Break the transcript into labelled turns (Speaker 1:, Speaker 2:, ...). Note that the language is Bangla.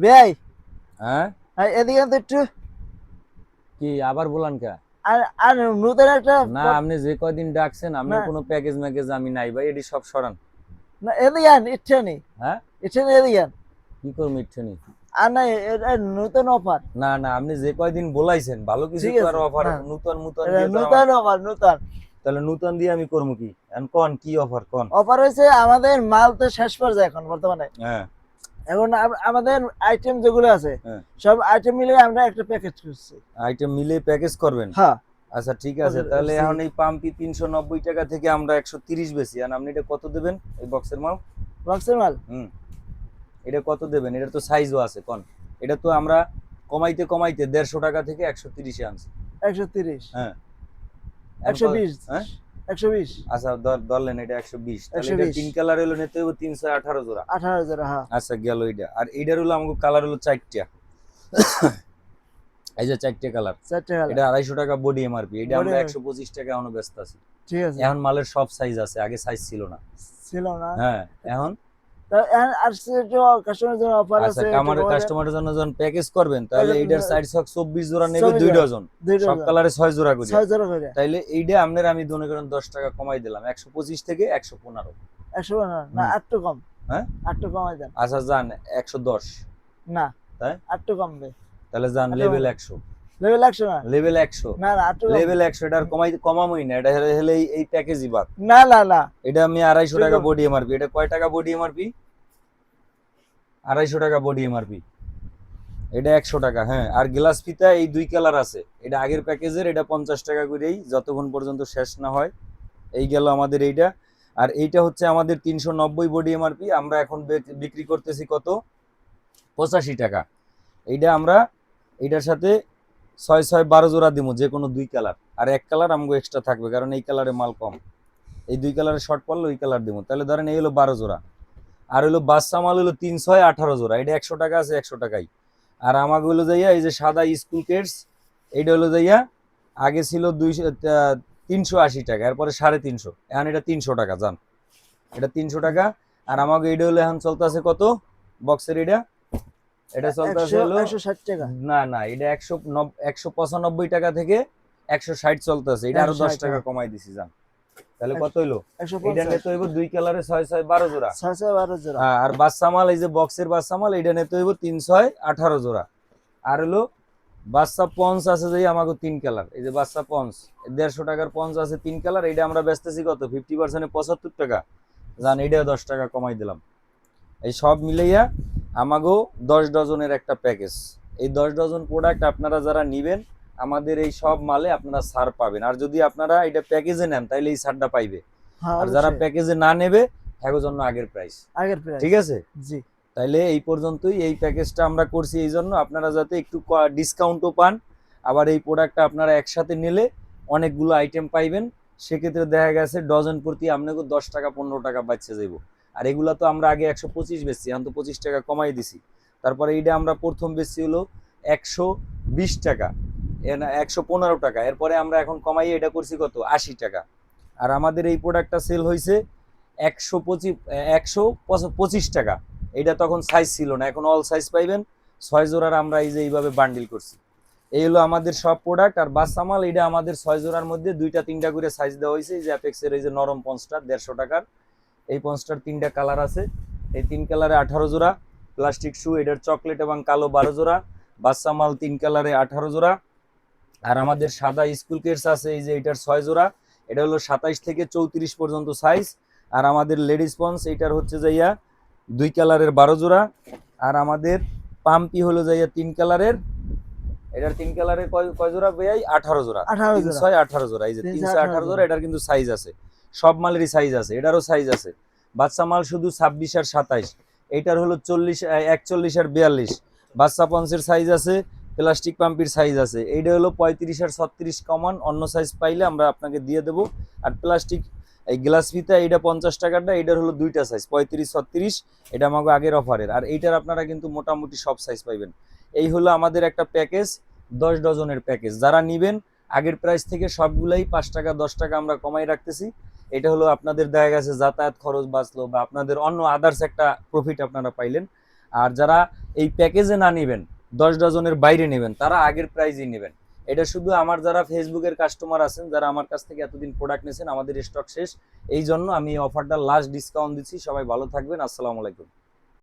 Speaker 1: ভাই
Speaker 2: হ্যাঁ
Speaker 1: এদিকে তো একটু
Speaker 2: কি আবার বলান কে?
Speaker 1: আর আর নতুন একটা
Speaker 2: না আপনি যে কয়দিন ডাকছেন
Speaker 1: না
Speaker 2: আপনার কোনো প্যাকেজ ম্যাকেজ আমি নাই ভাই, এটি সব সরান।
Speaker 1: না এদিকে আন ইচ্ছে নেই
Speaker 2: হ্যাঁ
Speaker 1: ইচ্ছে নেই এদিকে আন
Speaker 2: কি করবো ইচ্ছুনি?
Speaker 1: আর না এটা নতুন অফার।
Speaker 2: না না আপনি যে কয়দিন বলাইছেন ভালো কিছু
Speaker 1: ঠিক
Speaker 2: তো আর
Speaker 1: আছে
Speaker 2: অফার
Speaker 1: না
Speaker 2: নূতন নূতন
Speaker 1: এটা
Speaker 2: দিয়ে তো আর আমার,
Speaker 1: নতুন অফার নতুন
Speaker 2: তাহলে নূতন দিয়ে আমি করবো কি? এখন কোন কি অফার কোন?
Speaker 1: অফার হয়েছে আমাদের মাল তো শেষ পর্যায়ে এখন বর্তমানে।
Speaker 2: হ্যাঁ
Speaker 1: এখন আমাদের আইটেম যেগুলো আছে
Speaker 2: হ্যাঁ
Speaker 1: সব আইটেম মিলে আমরা একটা প্যাকেজ করছি।
Speaker 2: আইটেম মিলে প্যাকেজ করবেন?
Speaker 1: হ্যাঁ
Speaker 2: আচ্ছা ঠিক আছে, তাহলে এখন এই পাম্পি 390 টাকা থেকে আমরা 130 বেশি, আর আপনি এটা কত দেবেন এই বক্সের মাল?
Speaker 1: বক্সের মাল
Speaker 2: হুম, এটা কত দেবেন? এটা তো সাইজও আছে কোন? এটা তো আমরা কমাইতে কমাইতে 150 টাকা থেকে 130-এ আনছি।
Speaker 1: 130
Speaker 2: হ্যাঁ
Speaker 1: 120
Speaker 2: হ্যাঁ
Speaker 1: 120
Speaker 2: আচ্ছা ধরলেন এটা 120, তাহলে এটা
Speaker 1: 120
Speaker 2: তিন কালার হলো নিতে হবে 318 জোড়া।
Speaker 1: 18,000 হ্যাঁ
Speaker 2: আচ্ছা গেল এটা, আর এইটার হলো আমাকে কালার হলো 4টা, এই যে 4টে কালার।
Speaker 1: 4 টাকা
Speaker 2: এটা 250 টাকা বডি এমআরপি, এটা
Speaker 1: বডি
Speaker 2: আমরা 125 টাকা এখনো ব্যস্ত আছি।
Speaker 1: ঠিক আছে
Speaker 2: এখন মালের সব সাইজ আছে, আগে সাইজ ছিল না।
Speaker 1: ছিল না।
Speaker 2: হ্যাঁ এখন
Speaker 1: তা আর যে কাস্টমার জন্য অফার
Speaker 2: আচ্ছা
Speaker 1: আছে একটু বলে দেন।
Speaker 2: কাস্টমারের জন্য যখন প্যাকেজ করবেন তাহলে
Speaker 1: প্যাকেজ
Speaker 2: এইটার সাইড ছক 24 জোড়া নেবে 2 ডজন,
Speaker 1: দুই
Speaker 2: সব
Speaker 1: ডজন
Speaker 2: কালারে 6 জোড়া করে।
Speaker 1: 6 জোড়া করে
Speaker 2: তাইলে এইটা আপনার আমি মনে করেন 10 টাকা কমাই দিলাম, 125 থেকে 115।
Speaker 1: 100 না
Speaker 2: হুম
Speaker 1: একটু কম
Speaker 2: হ্যাঁ
Speaker 1: একটু কমাই দেন।
Speaker 2: আচ্ছা যান 110,
Speaker 1: না
Speaker 2: তাই
Speaker 1: একটু কম দে
Speaker 2: তাহলে যান
Speaker 1: একটু
Speaker 2: লেভেল
Speaker 1: কম
Speaker 2: 100,
Speaker 1: লেভেল 100 না
Speaker 2: লেভেল 100,
Speaker 1: না না একটু কম
Speaker 2: লেভেল 100 এটা আর কমামই না, এটা হলে এই প্যাকেজই বাদ।
Speaker 1: না না না
Speaker 2: এটা আমি 250
Speaker 1: একটু
Speaker 2: টাকা
Speaker 1: কম।
Speaker 2: বডি এমআরপি, এটা কয় টাকা বডি এমআরপি? 250 টাকা বডি এমআরপি, এটা 100 টাকা। হ্যাঁ আর গ্লাস ফিতা এই দুই কালার আছে, এটা আগের প্যাকেজের, এটা 50 টাকা করেই যতক্ষণ পর্যন্ত শেষ না হয়। এই গেল আমাদের এইটা। আর এইটা হচ্ছে আমাদের 390 বডি এমআরপি, আমরা এখন বিক্রি করতেছি কত? 85 টাকা। এইটা আমরা এইটার সাথে 6 6 12 জোড়া দিব, যে কোনো দুই কালার, আর এক কালার আমাকে এক্সট্রা থাকবে কারণ এই কালারে মাল কম। এই দুই কালারে শর্ট পড়লে ওই কালার দিব, তাহলে ধরেন এই হলো 12 জোড়া। আর হলো বাচ্চা মাল হলো 318 জোড়া, এটা 100 টাকা আছে 100 টাকাই। আর আমাকে হলো যাইয়া এই যে সাদা স্কুল কেটস, এইটা হলো যাইয়া আগে ছিল 380 টাকা, এরপরে 350, এখন এটা 300 টাকা যান, এটা 300 টাকা। আর আমাকে এটা হলো এখন চলতেছে কত বক্সের? এটা এটা চলতেছে
Speaker 1: 100
Speaker 2: হলো
Speaker 1: 160 টাকা
Speaker 2: না না এটা 195 টাকা থেকে 160 চলতেছে, এটা আরো 10 টাকা কমাই দিছি যান। তাহলে কত হইলো? এটা
Speaker 1: 150
Speaker 2: নিতে হইব দুই কালারে 6 6 12 জোড়া।
Speaker 1: 612 জোড়া
Speaker 2: হ্যাঁ আর বাচ্চা মাল এই যে বক্সের বাচ্চা মাল এটা নিতে হইব 318 জোড়া। আর হলো বাচ্চা পঞ্চ আছে যে আমাকে তিন কালার, এই যে বাচ্চা পঞ্চ 150 টাকার পঞ্চ আছে তিন কালার, এটা আমরা বেচতেছি কত? 50% 75 টাকা। জান এটা 10 টাকা কমাই দিলাম। এই সব মিলাইয়া আমাগো 10 ডজনের একটা প্যাকেজ। এই 10 ডজন প্রোডাক্ট আপনারা যারা নিবেন আমাদের এই সব মালে আপনারা ছাড় পাবেন, আর যদি আপনারা এটা প্যাকেজে নেন তাহলে এই ছাড়টা পাইবে।
Speaker 1: হ্যাঁ
Speaker 2: আর যারা
Speaker 1: অবশ্যই
Speaker 2: প্যাকেজে না নেবে তাদের জন্য আগের প্রাইস।
Speaker 1: আগের প্রাইস
Speaker 2: ঠিক আছে,
Speaker 1: জি
Speaker 2: তাইলে এই পর্যন্তই, এই প্যাকেজটা আমরা করছি এই জন্য আপনারা যাতে একটু ডিসকাউন্টও পান, আবার এই প্রোডাক্টটা আপনারা একসাথে নিলে অনেকগুলো আইটেম পাইবেন। সেক্ষেত্রে দেখা গেছে ডজন প্রতি আপনাকে 10 টাকা 15 টাকা বাঁচছে যাইব। আর এগুলা তো আমরা আগে 125 বেচছি, এখন তো 25 টাকা কমাই দিছি। তারপরে এইটা আমরা প্রথম বেচছি হলো 120 টাকা, 115 টাকা, এরপরে আমরা এখন কমাই এটা করছি কত? 80 টাকা। আর আমাদের এই প্রোডাক্টটা সেল হয়েছে 125 টাকা। এটা তখন সাইজ ছিল না, এখন অল সাইজ পাইবেন। 6 জোড়ার আমরা এই যে এইভাবে বান্ডিল করছি। এই হলো আমাদের সব প্রোডাক্ট। আর বাচ্চা মাল এটা আমাদের 6 জোড়ার মধ্যে 2টা 3টা করে সাইজ দেওয়া হয়েছে। এই যে অ্যাপেক্সের এই যে নরম পঞ্চটা 150 টাকার, এই পঞ্চটার 3টা কালার আছে, এই 3 কালারে 18 জোড়া। প্লাস্টিক শু এটার চকলেট এবং কালো 12 জোড়া। বাচ্চা মাল 3 কালারে 18 জোড়া। আর আমাদের সাদা স্কুল কেটস আছে এই যে এটার 6 জোড়া, এটা হলো 27 থেকে 34 পর্যন্ত সাইজ। আর আমাদের লেডিস পন্স এইটার হচ্ছে যাইয়া 2 কালারের 12 জোড়া। আর আমাদের পাম্পি হলো যাইয়া 3 কালারের, এটার 3 কালারের কয় জোড়া ভাই? 18 জোড়া।
Speaker 1: 18 জোড়া
Speaker 2: 318 জোড়া, এই যে
Speaker 1: 318
Speaker 2: 318 জোড়া,
Speaker 1: জোড়া
Speaker 2: এটার কিন্তু সাইজ আছে, সব মালেরই সাইজ আছে, এটারও সাইজ আছে। বাচ্চা মাল শুধু 26 আর 27, এইটার হলো 40 41 আর 42। বাচ্চা পঞ্চের সাইজ আছে, প্লাস্টিক পাম্পির সাইজ আছে, এইটা হলো 35 আর 36 কমন, অন্য সাইজ পাইলে আমরা আপনাকে দিয়ে দেবো। আর প্লাস্টিক এই গ্লাস ফিতা এইটা 50 টাকাটা, এইটার হলো দুইটা সাইজ 35 36, এটা আমাকে আগের অফারের। আর এইটার আপনারা কিন্তু মোটামুটি সব সাইজ পাইবেন। এই হলো আমাদের একটা প্যাকেজ, 10 ডজনের প্যাকেজ। যারা নিবেন আগের প্রাইস থেকে সবগুলাই 5 টাকা 10 টাকা আমরা কমাই রাখতেছি। এটা হলো আপনাদের দেখা গেছে যাতায়াত খরচ বাঁচলো, বা আপনাদের অন্য আদার্স একটা প্রফিট আপনারা পাইলেন। আর যারা এই প্যাকেজে না নেবেন, 10 ডজনের বাইরে নেবেন, তারা আগের প্রাইজই নেবেন। এটা শুধু আমার যারা ফেসবুকের কাস্টমার আছেন, যারা আমার কাছ থেকে এতদিন প্রোডাক্ট নিয়েছেন, আমাদের স্টক শেষ, এই জন্য আমি এই অফারটা লাস্ট ডিসকাউন্ট দিচ্ছি। সবাই ভালো থাকবেন, আসসালামু আলাইকুম।